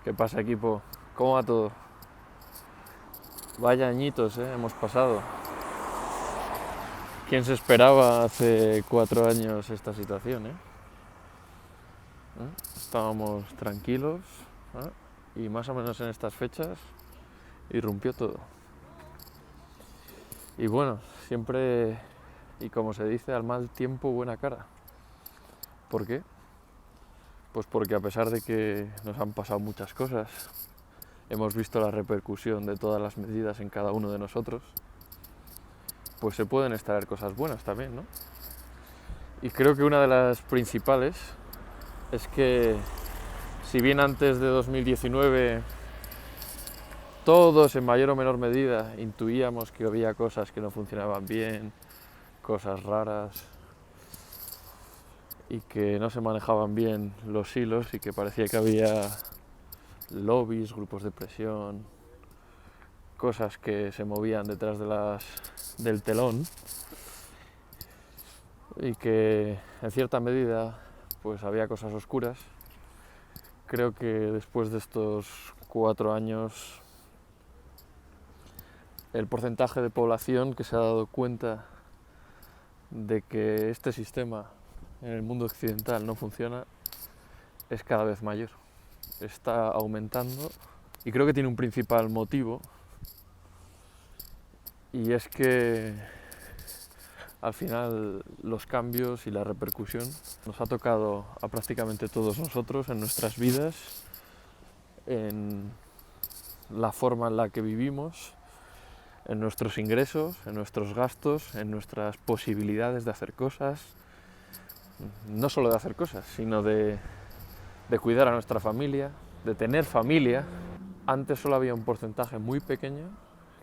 ¿Qué pasa, equipo? ¿Cómo va todo? Vaya añitos, hemos pasado. ¿Quién se esperaba hace 4 años esta situación, Estábamos tranquilos, y más o menos en estas fechas irrumpió todo. Y bueno, siempre, y como se dice, al mal tiempo buena cara. ¿Por qué? Pues porque a pesar de que nos han pasado muchas cosas, hemos visto la repercusión de todas las medidas en cada uno de nosotros, pues se pueden extraer cosas buenas también, ¿no? Y creo que una de las principales es que, si bien antes de 2019 todos en mayor o menor medida intuíamos que había cosas que no funcionaban bien, cosas raras y que no se manejaban bien los hilos y que parecía que había lobbies, grupos de presión, cosas que se movían detrás del telón y que en cierta medida pues había cosas oscuras. Creo que después de estos 4 años el porcentaje de población que se ha dado cuenta de que este sistema en el mundo occidental no funciona es cada vez mayor. Está aumentando y creo que tiene un principal motivo, y es que al final los cambios y la repercusión nos ha tocado a prácticamente todos nosotros en nuestras vidas, en la forma en la que vivimos, en nuestros ingresos, en nuestros gastos, en nuestras posibilidades de hacer cosas, no solo de hacer cosas, sino de cuidar a nuestra familia, de tener familia. Antes solo había un porcentaje muy pequeño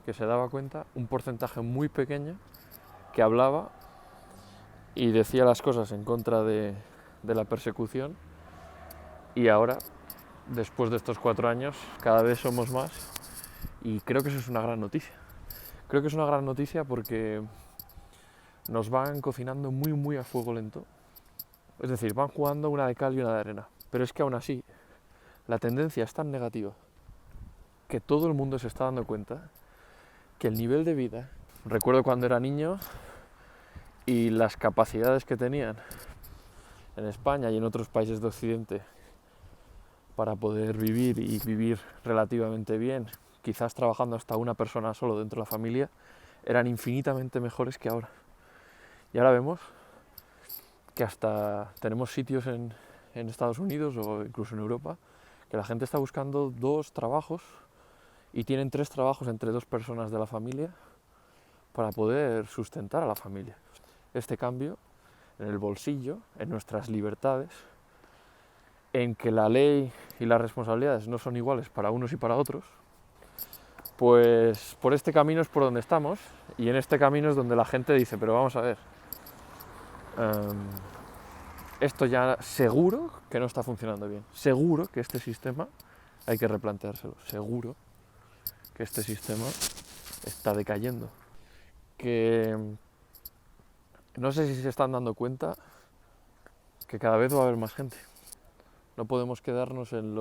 que se daba cuenta, un porcentaje muy pequeño que hablaba y decía las cosas en contra de la persecución, y ahora, después de estos 4 años, cada vez somos más, y creo que eso es una gran noticia. Creo que es una gran noticia porque nos van cocinando muy a fuego lento. Es decir, van jugando una de cal y una de arena. Pero es que aún así, la tendencia es tan negativa que todo el mundo se está dando cuenta que el nivel de vida... Recuerdo cuando era niño y las capacidades que tenían en España y en otros países de Occidente para poder vivir y vivir relativamente bien, quizás trabajando hasta una persona solo dentro de la familia, eran infinitamente mejores que ahora. Y ahora vemos que hasta tenemos sitios en Estados Unidos o incluso en Europa que la gente está buscando 2 trabajos y tienen 3 trabajos entre 2 personas de la familia para poder sustentar a la familia. Este cambio en el bolsillo, en nuestras libertades, en que la ley y las responsabilidades no son iguales para unos y para otros, pues por este camino es por donde estamos, y en este camino es donde la gente dice, pero vamos a ver, esto ya seguro que no está funcionando bien, seguro que este sistema hay que replanteárselo, seguro que este sistema está decayendo, que no sé si se están dando cuenta que cada vez va a haber más gente. No podemos quedarnos en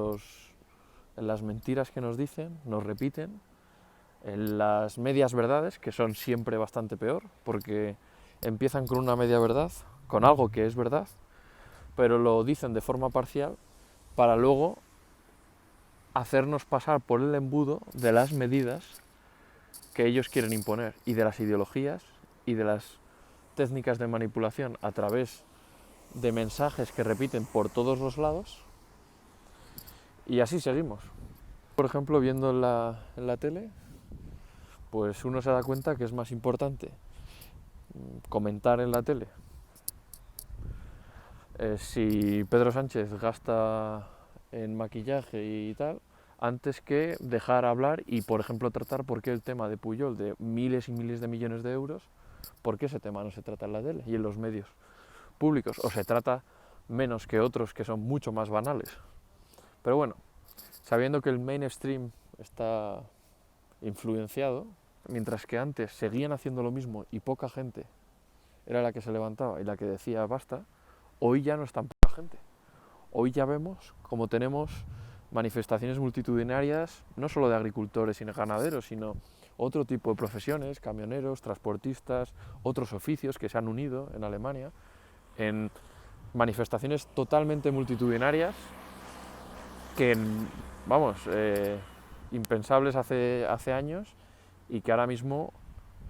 las mentiras que nos dicen, nos repiten, en las medias verdades, que son siempre bastante peor, porque empiezan con una media verdad, con algo que es verdad, pero lo dicen de forma parcial para luego hacernos pasar por el embudo de las medidas que ellos quieren imponer y de las ideologías y de las técnicas de manipulación a través de mensajes que repiten por todos los lados, y así seguimos. Por ejemplo, viendo en la tele, pues uno se da cuenta que es más importante comentar en la tele si Pedro Sánchez gasta en maquillaje y tal, antes que dejar hablar y, por ejemplo, tratar por qué el tema de Pujol, de miles y miles de millones de euros, por qué ese tema no se trata en la tele y en los medios públicos, o se trata menos que otros que son mucho más banales. Pero bueno, sabiendo que el mainstream está influenciado, mientras que antes seguían haciendo lo mismo y poca gente era la que se levantaba y la que decía basta, hoy ya no es tan poca gente. Hoy ya vemos como tenemos manifestaciones multitudinarias, no solo de agricultores y ganaderos, sino otro tipo de profesiones, camioneros, transportistas, otros oficios que se han unido en Alemania, en manifestaciones totalmente multitudinarias que, vamos, impensables hace años y que ahora mismo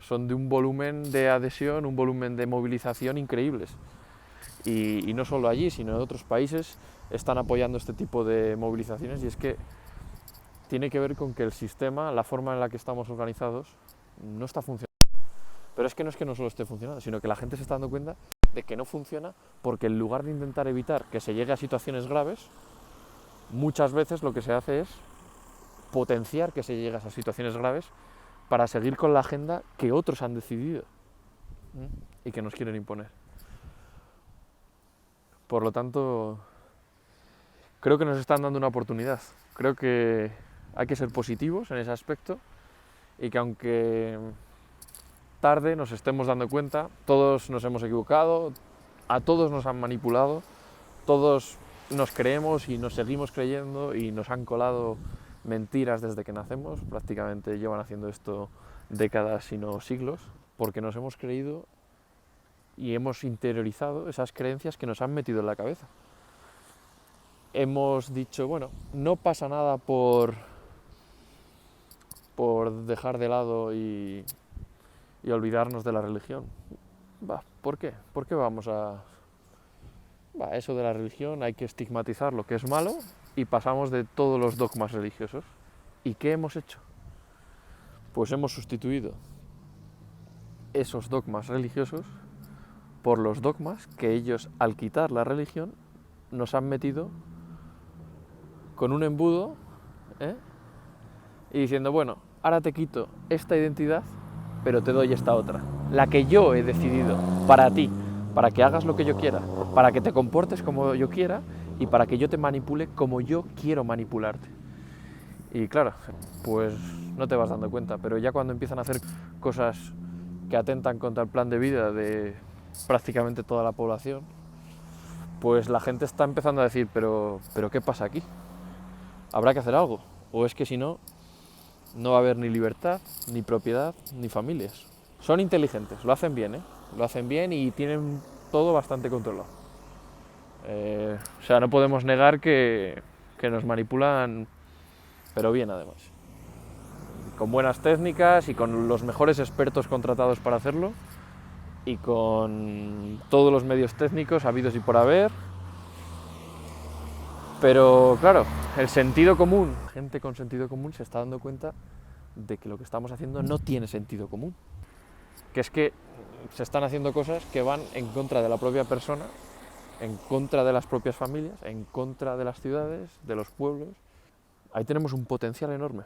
son de un volumen de adhesión, un volumen de movilización increíbles. Y no solo allí, sino en otros países están apoyando este tipo de movilizaciones, y es que tiene que ver con que el sistema, la forma en la que estamos organizados, no está funcionando. Pero es que no solo esté funcionando, sino que la gente se está dando cuenta de que no funciona, porque en lugar de intentar evitar que se llegue a situaciones graves, muchas veces lo que se hace es potenciar que se llegue a esas situaciones graves para seguir con la agenda que otros han decidido y que nos quieren imponer. Por lo tanto, creo que nos están dando una oportunidad. Creo que hay que ser positivos en ese aspecto y que aunque tarde nos estemos dando cuenta, todos nos hemos equivocado, a todos nos han manipulado, todos nos creemos y nos seguimos creyendo y nos han colado mentiras desde que nacemos. Prácticamente llevan haciendo esto décadas, si no siglos, porque nos hemos creído y hemos interiorizado esas creencias que nos han metido en la cabeza. Hemos dicho, bueno, no pasa nada por dejar de lado y olvidarnos de la religión. ¿Por qué? ¿Por qué vamos a...? Eso de la religión hay que estigmatizar lo que es malo y pasamos de todos los dogmas religiosos. ¿Y qué hemos hecho? Pues hemos sustituido esos dogmas religiosos por los dogmas que ellos, al quitar la religión, nos han metido con un embudo, y diciendo, bueno, ahora te quito esta identidad, pero te doy esta otra, la que yo he decidido para ti, para que hagas lo que yo quiera, para que te comportes como yo quiera y para que yo te manipule como yo quiero manipularte. Y claro, pues no te vas dando cuenta, pero ya cuando empiezan a hacer cosas que atentan contra el plan de vida de prácticamente toda la población, pues la gente está empezando a decir, pero ¿qué pasa aquí? Habrá que hacer algo, o es que si no, no va a haber ni libertad, ni propiedad, ni familias. Son inteligentes, lo hacen bien, lo hacen bien y tienen todo bastante controlado. O sea, no podemos negar que nos manipulan, pero bien además. Con buenas técnicas y con los mejores expertos contratados para hacerlo y con todos los medios técnicos habidos y por haber. Pero claro, el sentido común, gente con sentido común se está dando cuenta de que lo que estamos haciendo no tiene sentido común. Que es que se están haciendo cosas que van en contra de la propia persona, en contra de las propias familias, en contra de las ciudades, de los pueblos. Ahí tenemos un potencial enorme,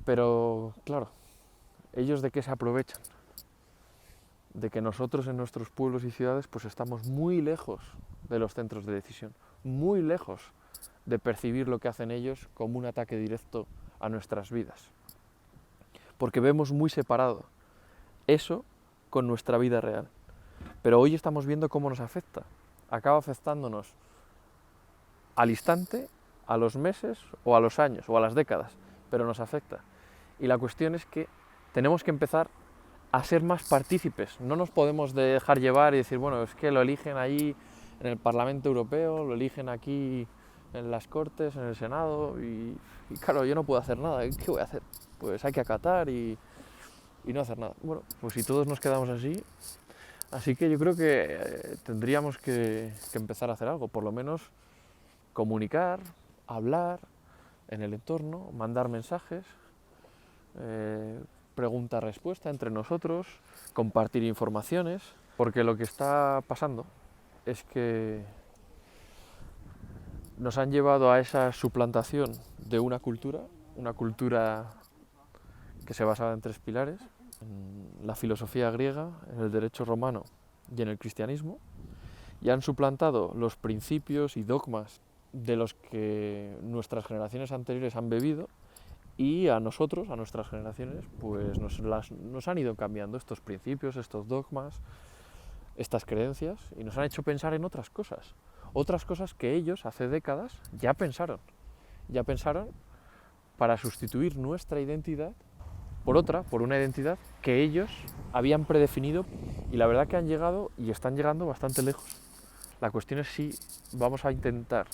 pero claro, ¿ellos de qué se aprovechan? De que nosotros en nuestros pueblos y ciudades pues estamos muy lejos de los centros de decisión, muy lejos de percibir lo que hacen ellos como un ataque directo a nuestras vidas. Porque vemos muy separado eso con nuestra vida real. Pero hoy estamos viendo cómo nos afecta. Acaba afectándonos al instante, a los meses o a los años o a las décadas, pero nos afecta. Y la cuestión es que tenemos que empezar a ser más partícipes. No nos podemos dejar llevar y decir, bueno, es que lo eligen allí en el Parlamento Europeo, lo eligen aquí en las Cortes, en el Senado, y claro, yo no puedo hacer nada. ¿Qué voy a hacer? Pues hay que acatar y no hacer nada. Bueno, pues si todos nos quedamos así que yo creo que tendríamos que empezar a hacer algo, por lo menos comunicar, hablar en el entorno, mandar mensajes, pregunta-respuesta entre nosotros, compartir informaciones, porque lo que está pasando es que nos han llevado a esa suplantación de una cultura que se basaba en 3 pilares, en la filosofía griega, en el derecho romano y en el cristianismo, y han suplantado los principios y dogmas de los que nuestras generaciones anteriores han bebido, y a nosotros, a nuestras generaciones, pues nos han ido cambiando estos principios, estos dogmas, estas creencias, y nos han hecho pensar en otras cosas. otras cosas que ellos hace décadas ya pensaron para sustituir nuestra identidad por una identidad que ellos habían predefinido, y la verdad que han llegado y están llegando bastante lejos. La cuestión es si vamos a intentar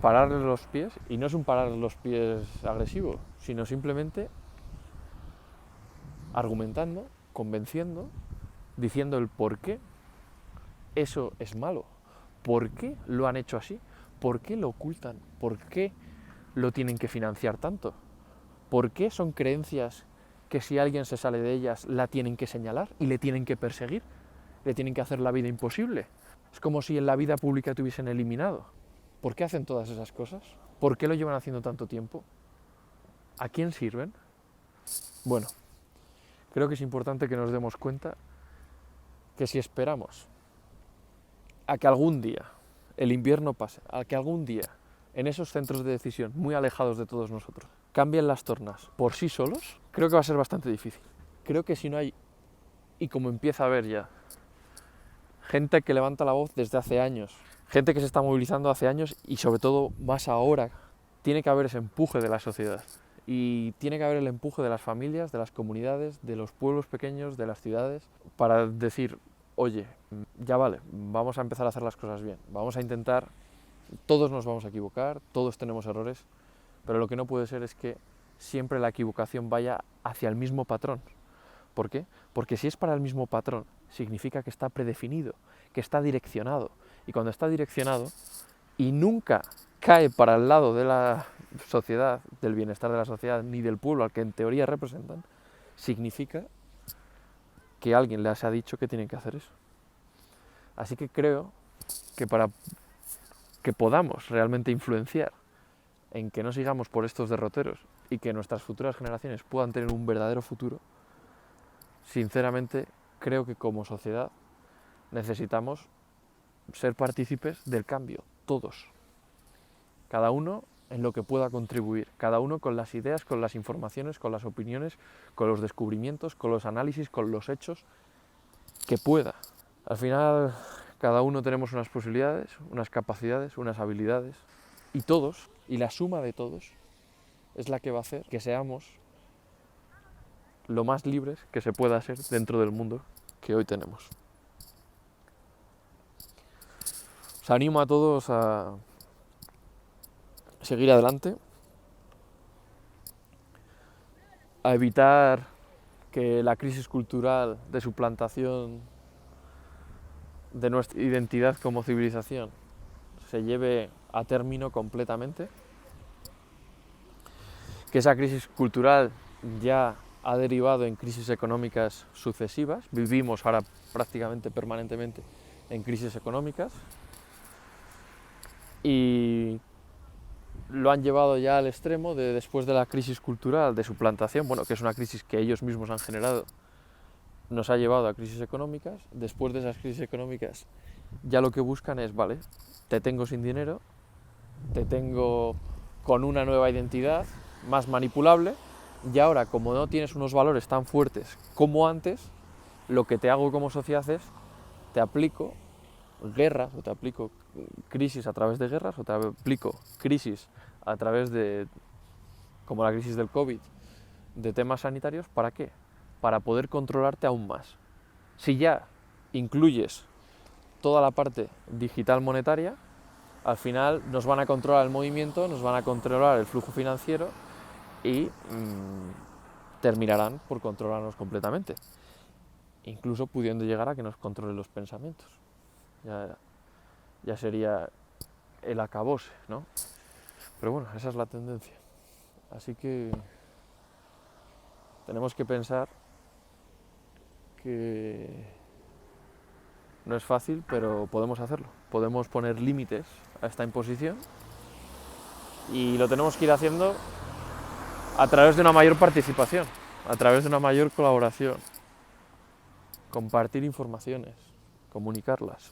pararles los pies, y no es un parar los pies agresivo, sino simplemente argumentando, convenciendo, diciendo el por qué eso es malo, por qué lo han hecho así, por qué lo ocultan, por qué lo tienen que financiar tanto, por qué son creencias que si alguien se sale de ellas la tienen que señalar y le tienen que perseguir, le tienen que hacer la vida imposible. Es como si en la vida pública te hubiesen eliminado. ¿Por qué hacen todas esas cosas? ¿Por qué lo llevan haciendo tanto tiempo? ¿A quién sirven? Bueno, creo que es importante que nos demos cuenta que si esperamos a que algún día el invierno pase, a que algún día en esos centros de decisión muy alejados de todos nosotros cambien las tornas por sí solos, creo que va a ser bastante difícil. Creo que si no hay, y como empieza a haber ya, gente que levanta la voz desde hace años, gente que se está movilizando hace años y sobre todo más ahora, tiene que haber ese empuje de la sociedad y tiene que haber el empuje de las familias, de las comunidades, de los pueblos pequeños, de las ciudades, para decir, oye, ya vale, vamos a empezar a hacer las cosas bien, vamos a intentar, todos nos vamos a equivocar, todos tenemos errores, pero lo que no puede ser es que siempre la equivocación vaya hacia el mismo patrón. ¿Por qué? Porque si es para el mismo patrón, significa que está predefinido, que está direccionado. Y cuando está direccionado y nunca cae para el lado de la sociedad, del bienestar de la sociedad, ni del pueblo al que en teoría representan, significa que alguien les ha dicho que tienen que hacer eso. Así que creo que para que podamos realmente influenciar en que no sigamos por estos derroteros y que nuestras futuras generaciones puedan tener un verdadero futuro, sinceramente creo que como sociedad necesitamos ser partícipes del cambio, todos. Cada uno en lo que pueda contribuir, cada uno con las ideas, con las informaciones, con las opiniones, con los descubrimientos, con los análisis, con los hechos, que pueda. Al final, cada uno tenemos unas posibilidades, unas capacidades, unas habilidades, y todos, y la suma de todos, es la que va a hacer que seamos lo más libres que se pueda ser dentro del mundo que hoy tenemos. Os animo a todos a seguir adelante, a evitar que la crisis cultural de suplantación de nuestra identidad como civilización se lleve a término completamente, que esa crisis cultural ya ha derivado en crisis económicas sucesivas, vivimos ahora prácticamente permanentemente en crisis económicas y lo han llevado ya al extremo de después de la crisis cultural de suplantación, bueno, que es una crisis que ellos mismos han generado, nos ha llevado a crisis económicas. Después de esas crisis económicas ya lo que buscan es, vale, te tengo sin dinero, te tengo con una nueva identidad más manipulable y ahora como no tienes unos valores tan fuertes como antes, lo que te hago como sociedad es te aplico guerras o te aplico crisis a través de guerras o te aplico crisis a través de, como la crisis del COVID, de temas sanitarios. ¿Para qué? Para poder controlarte aún más. Si ya incluyes toda la parte digital monetaria, al final nos van a controlar el movimiento, nos van a controlar el flujo financiero y terminarán por controlarnos completamente, incluso pudiendo llegar a que nos controlen los pensamientos. Ya sería el acabose, ¿no? Pero bueno, esa es la tendencia. Así que tenemos que pensar que no es fácil, pero podemos hacerlo. Podemos poner límites a esta imposición y lo tenemos que ir haciendo a través de una mayor participación, a través de una mayor colaboración, compartir informaciones, comunicarlas.